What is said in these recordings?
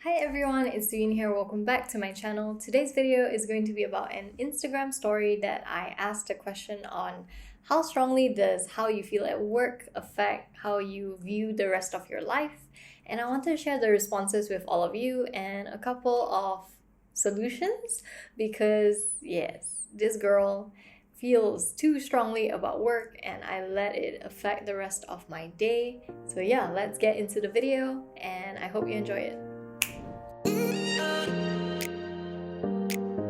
Hi everyone, it's Duyên here. Welcome back to my channel. Today's video is going to be about an Instagram story that I asked a question on how strongly does how you feel at work affect how you view the rest of your life? And I want to share the responses with all of you and a couple of solutions because yes, this girl feels too strongly about work and I let it affect the rest of my day. So yeah, let's get into the video and I hope you enjoy it.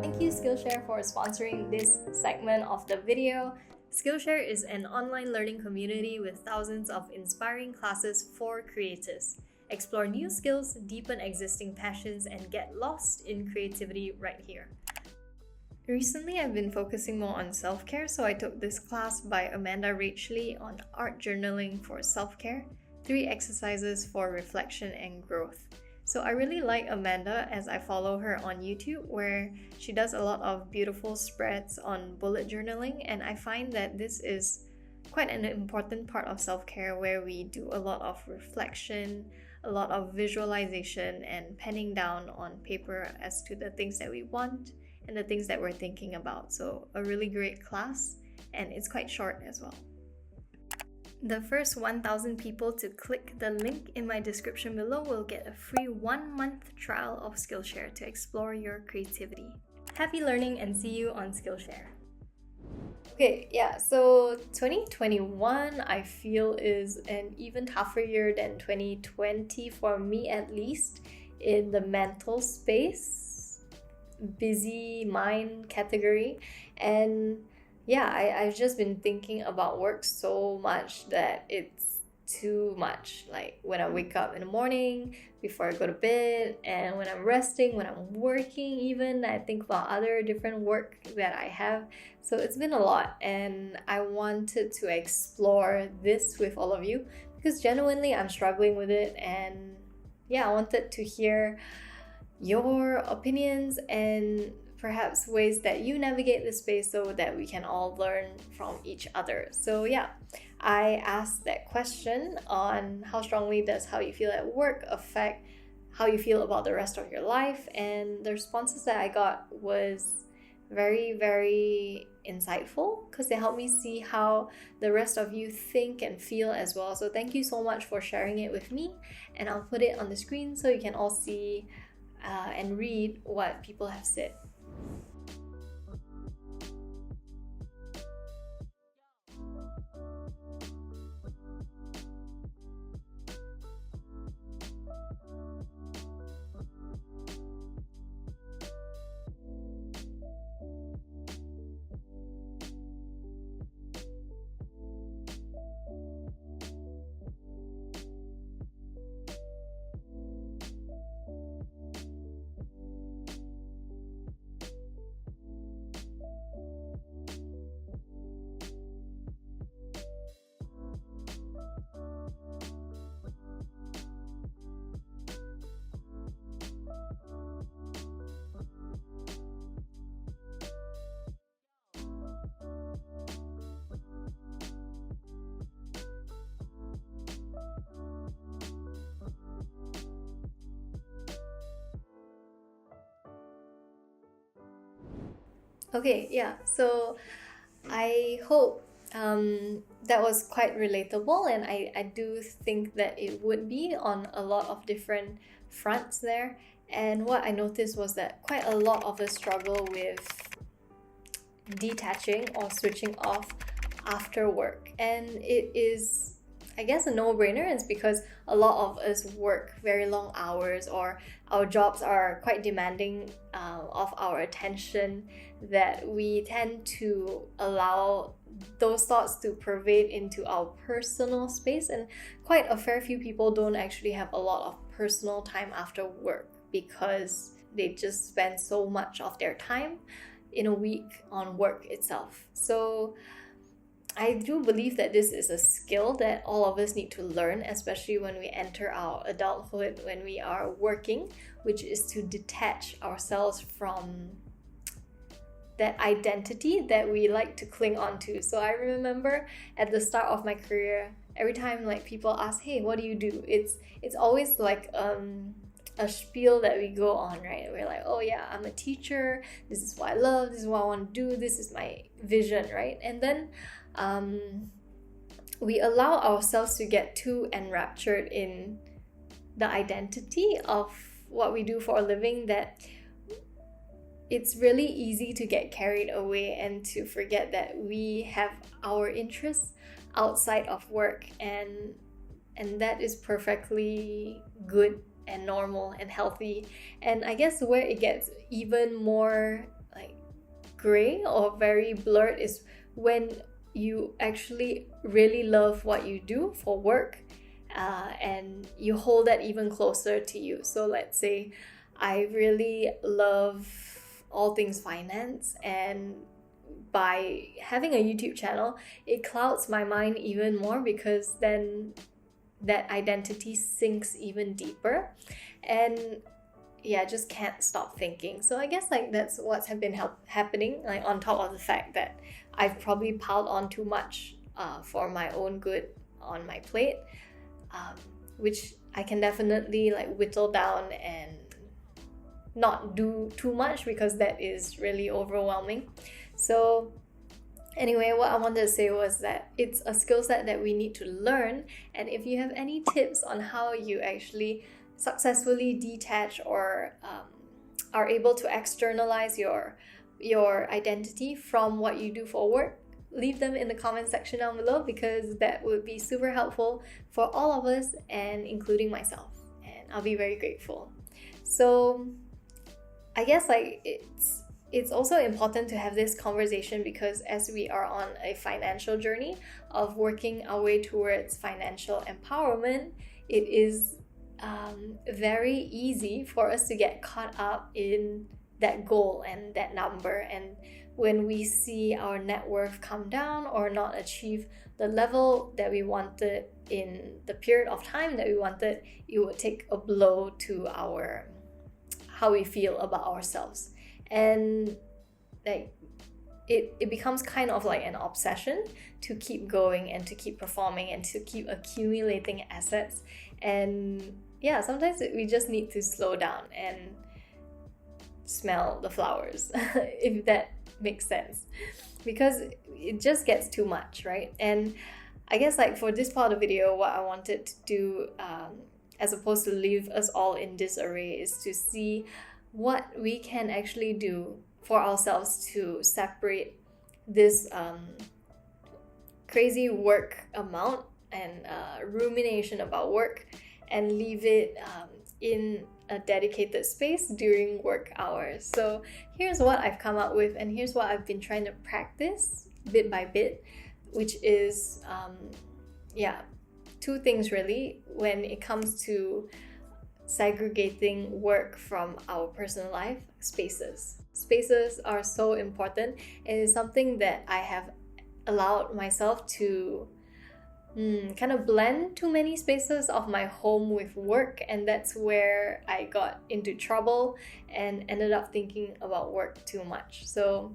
Thank you Skillshare for sponsoring this segment of the video. Skillshare is an online learning community with thousands of inspiring classes for creators. Explore new skills, deepen existing passions, and get lost in creativity right here. Recently, I've been focusing more on self-care, so I took this class by Amanda Rachley on art journaling for self-care, 3 exercises for reflection and growth. So I really like Amanda as I follow her on YouTube where she does a lot of beautiful spreads on bullet journaling, and I find that this is quite an important part of self-care where we do a lot of reflection, a lot of visualization and penning down on paper as to the things that we want and the things that we're thinking about. So a really great class, and it's quite short as well. The first 1,000 people to click the link in my description below will get a free 1-month trial of Skillshare to explore your creativity. Happy learning and see you on Skillshare. Okay, yeah, so 2021 I feel is an even tougher year than 2020 for me, at least in the mental space, busy mind category. And yeah, I've just been thinking about work so much that it's too much. Like when I wake up in the morning, before I go to bed, and when I'm resting, when I'm working even, I think about other different work that I have. So it's been a lot, and I wanted to explore this with all of you because genuinely I'm struggling with it, and yeah, I wanted to hear your opinions and perhaps ways that you navigate the space so that we can all learn from each other. So yeah, I asked that question on how strongly does how you feel at work affect how you feel about the rest of your life, and the responses that I got was very, very insightful because they helped me see how the rest of you think and feel as well. So thank you so much for sharing it with me, and I'll put it on the screen so you can all see and read what people have said. Okay, yeah, so I hope that was quite relatable, and I do think that it would be on a lot of different fronts there. And what I noticed was that quite a lot of us struggle with detaching or switching off after work, and it is, I guess, a no-brainer. It's because a lot of us work very long hours, or our jobs are quite demanding of our attention, that we tend to allow those thoughts to pervade into our personal space, and quite a fair few people don't actually have a lot of personal time after work because they just spend so much of their time in a week on work itself. So I do believe that this is a skill that all of us need to learn, especially when we enter our adulthood, when we are working, which is to detach ourselves from that identity that we like to cling on to. So I remember at the start of my career, every time like people ask, hey, what do you do? It's always like a spiel that we go on, right? We're like, oh yeah, I'm a teacher, this is what I love, this is what I want to do, this is my vision, right? And then we allow ourselves to get too enraptured in the identity of what we do for a living that it's really easy to get carried away and to forget that we have our interests outside of work, and that is perfectly good and normal and healthy. And I guess where it gets even more like gray or very blurred is when you actually really love what you do for work, and you hold that even closer to you. So let's say I really love all things finance, and by having a YouTube channel, it clouds my mind even more, because then that identity sinks even deeper, and yeah, just can't stop thinking. So I guess like that's what's been happening, like on top of the fact that I've probably piled on too much for my own good on my plate, which I can definitely like whittle down and not do too much, because that is really overwhelming. So anyway, what I wanted to say was that it's a skill set that we need to learn, and if you have any tips on how you actually successfully detach or are able to externalize your identity from what you do for work, leave them in the comment section down below, because that would be super helpful for all of us, and including myself, and I'll be very grateful. So I guess like it's also important to have this conversation, because as we are on a financial journey of working our way towards financial empowerment, it is very easy for us to get caught up in that goal and that number. And when we see our net worth come down or not achieve the level that we wanted in the period of time that we wanted, it would take a blow to our how we feel about ourselves. And like it becomes kind of like an obsession to keep going and to keep performing and to keep accumulating assets. And yeah, sometimes we just need to slow down and smell the flowers, if that makes sense, because it just gets too much, right? And I guess like for this part of the video, what I wanted to do, as opposed to leave us all in disarray, is to see what we can actually do for ourselves to separate this crazy work amount and rumination about work, and leave it in a dedicated space during work hours. So here's what I've come up with, and here's what I've been trying to practice bit by bit, which is two things really when it comes to segregating work from our personal life. Spaces are so important, and it's something that I have allowed myself to kind of blend too many spaces of my home with work, and that's where I got into trouble and ended up thinking about work too much. So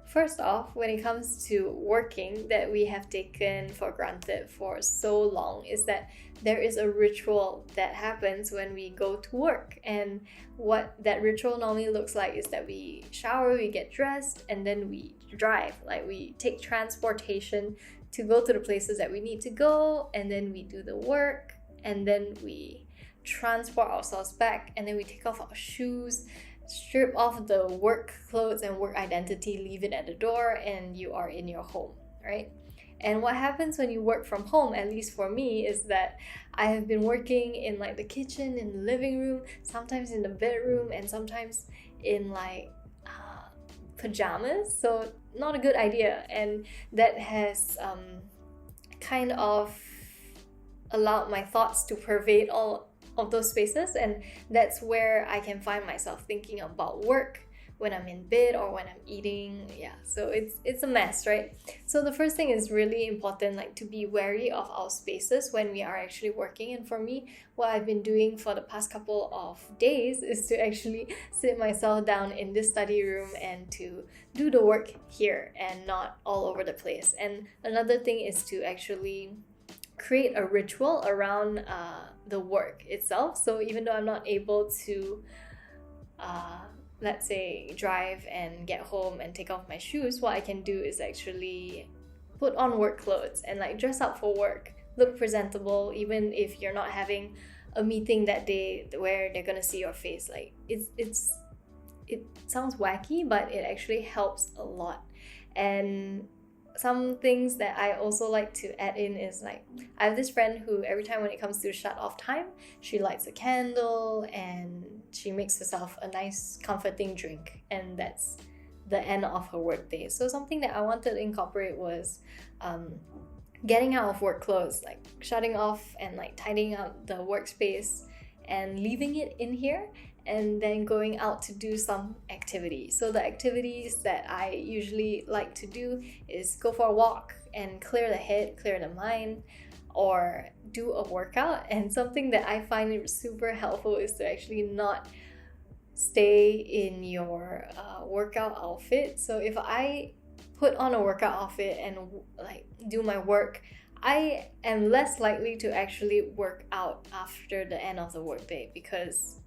first off, when it comes to working that we have taken for granted for so long, is that there is a ritual that happens when we go to work. And what that ritual normally looks like is that we shower, we get dressed, and then we drive. Like we take transportation to go to the places that we need to go, and then we do the work, and then we transport ourselves back, and then we take off our shoes, strip off the work clothes and work identity, leave it at the door, and you are in your home, right? And what happens when you work from home, at least for me, is that I have been working in like the kitchen, in the living room, sometimes in the bedroom, and sometimes in like pajamas. So not a good idea, and that has kind of allowed my thoughts to pervade all of those spaces, and that's where I can find myself thinking about work when I'm in bed or when I'm eating. So it's a mess, right? So the first thing is really important, like to be wary of our spaces when we are actually working. And for me, what I've been doing for the past couple of days is to actually sit myself down in this study room and to do the work here and not all over the place. And another thing is to actually create a ritual around the work itself. So even though I'm not able to let's say drive and get home and take off my shoes, what I can do is actually put on work clothes and like dress up for work, look presentable, even if you're not having a meeting that day where they're gonna see your face. Like it sounds wacky, but it actually helps a lot. And some things that I also like to add in is like, I have this friend who every time when it comes to shut off time, she lights a candle and she makes herself a nice comforting drink, and that's the end of her work day. So something that I wanted to incorporate was getting out of work clothes, like shutting off and like tidying up the workspace and leaving it in here, and then going out to do some activity. So the activities that I usually like to do is go for a walk and clear the head, clear the mind, or do a workout. And something that I find super helpful is to actually not stay in your workout outfit. So if I put on a workout outfit and like do my work, I am less likely to actually work out after the end of the workday, because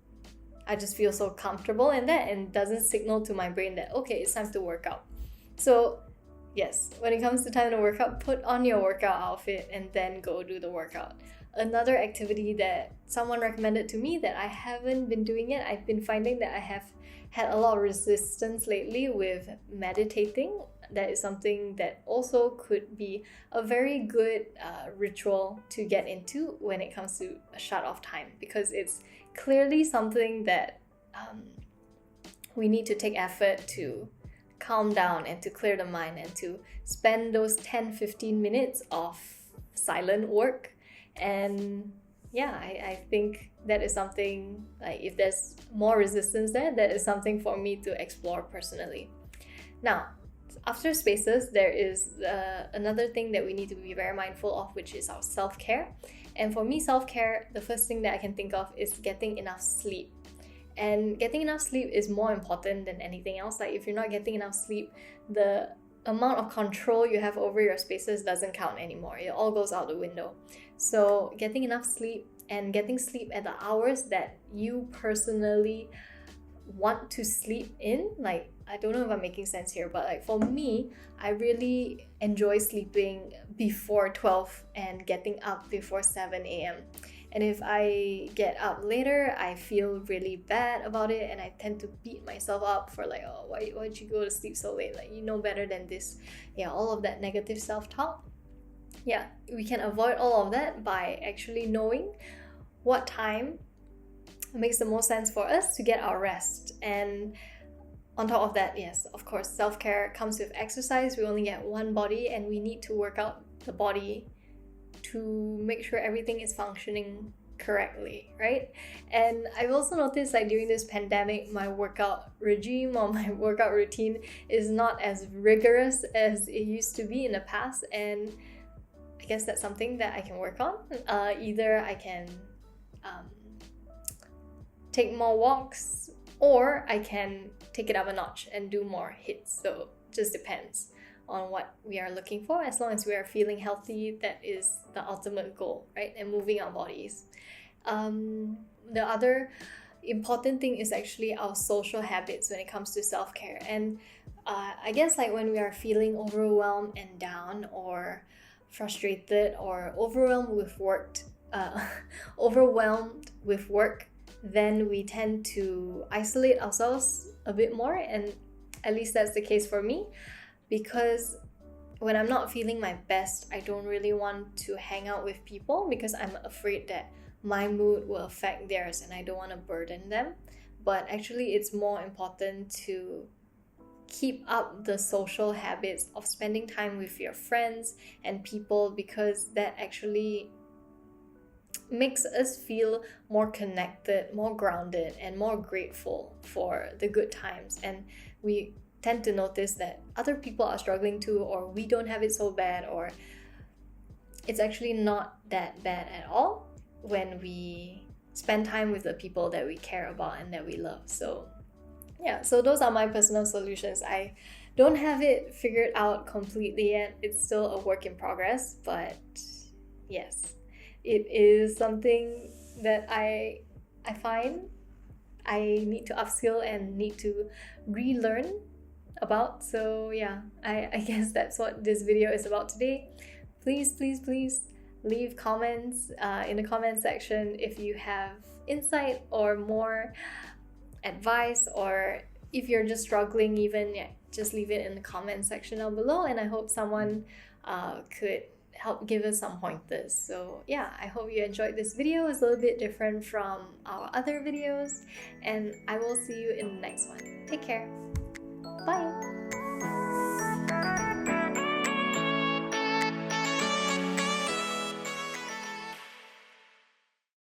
I just feel so comfortable in that and doesn't signal to my brain that, okay, it's time to work out. So yes, when it comes to time to work out, put on your workout outfit and then go do the workout. Another activity that someone recommended to me that I haven't been doing yet, I've been finding that I have had a lot of resistance lately with meditating. That is something that also could be a very good ritual to get into when it comes to a shut off time, because it's clearly something that we need to take effort to calm down and to clear the mind and to spend those 10-15 minutes of silent work. And yeah, I think that is something, like if there's more resistance there, that is something for me to explore personally. Now, after spaces, there is another thing that we need to be very mindful of, which is our self-care. And for me, self-care, the first thing that I can think of is getting enough sleep. And getting enough sleep is more important than anything else. Like if you're not getting enough sleep, the amount of control you have over your spaces doesn't count anymore. It all goes out the window. So getting enough sleep and getting sleep at the hours that you personally want to sleep in, like, I don't know if I'm making sense here, but like for me, I really enjoy sleeping before 12 and getting up before 7 a.m. And if I get up later, I feel really bad about it, and I tend to beat myself up for like, oh, why'd you go to sleep so late? Like, you know better than this. Yeah, all of that negative self-talk. Yeah, we can avoid all of that by actually knowing what time makes the most sense for us to get our rest. And on top of that, yes, of course, self-care comes with exercise. We only get one body, and we need to work out the body to make sure everything is functioning correctly, right? And I've also noticed, like, during this pandemic, my workout regime or my workout routine is not as rigorous as it used to be in the past, and I guess that's something that I can work on. Either I can take more walks, or I can take it up a notch and do more hits. So it just depends on what we are looking for. As long as we are feeling healthy, that is the ultimate goal, right? And moving our bodies. The other important thing is actually our social habits when it comes to self-care. And I guess like when we are feeling overwhelmed and down, or frustrated, or overwhelmed with work, then we tend to isolate ourselves a bit more. And at least that's the case for me, because when I'm not feeling my best, I don't really want to hang out with people, because I'm afraid that my mood will affect theirs and I don't want to burden them. But actually, it's more important to keep up the social habits of spending time with your friends and people, because that actually makes us feel more connected, more grounded, and more grateful for the good times. And we tend to notice that other people are struggling too, or we don't have it so bad, or it's actually not that bad at all when we spend time with the people that we care about and that we love. So yeah, so those are my personal solutions. I don't have it figured out completely yet. It's still a work in progress, but yes, it is something that I find I need to upskill and need to relearn about. So yeah, I guess that's what this video is about today. Please, please, please leave comments in the comment section if you have insight or more advice, or if you're just struggling even, yeah, just leave it in the comment section down below, and I hope someone could help give us some pointers. So yeah, I hope you enjoyed this video. It's a little bit different from our other videos, and I will see you in the next one. Take care. Bye.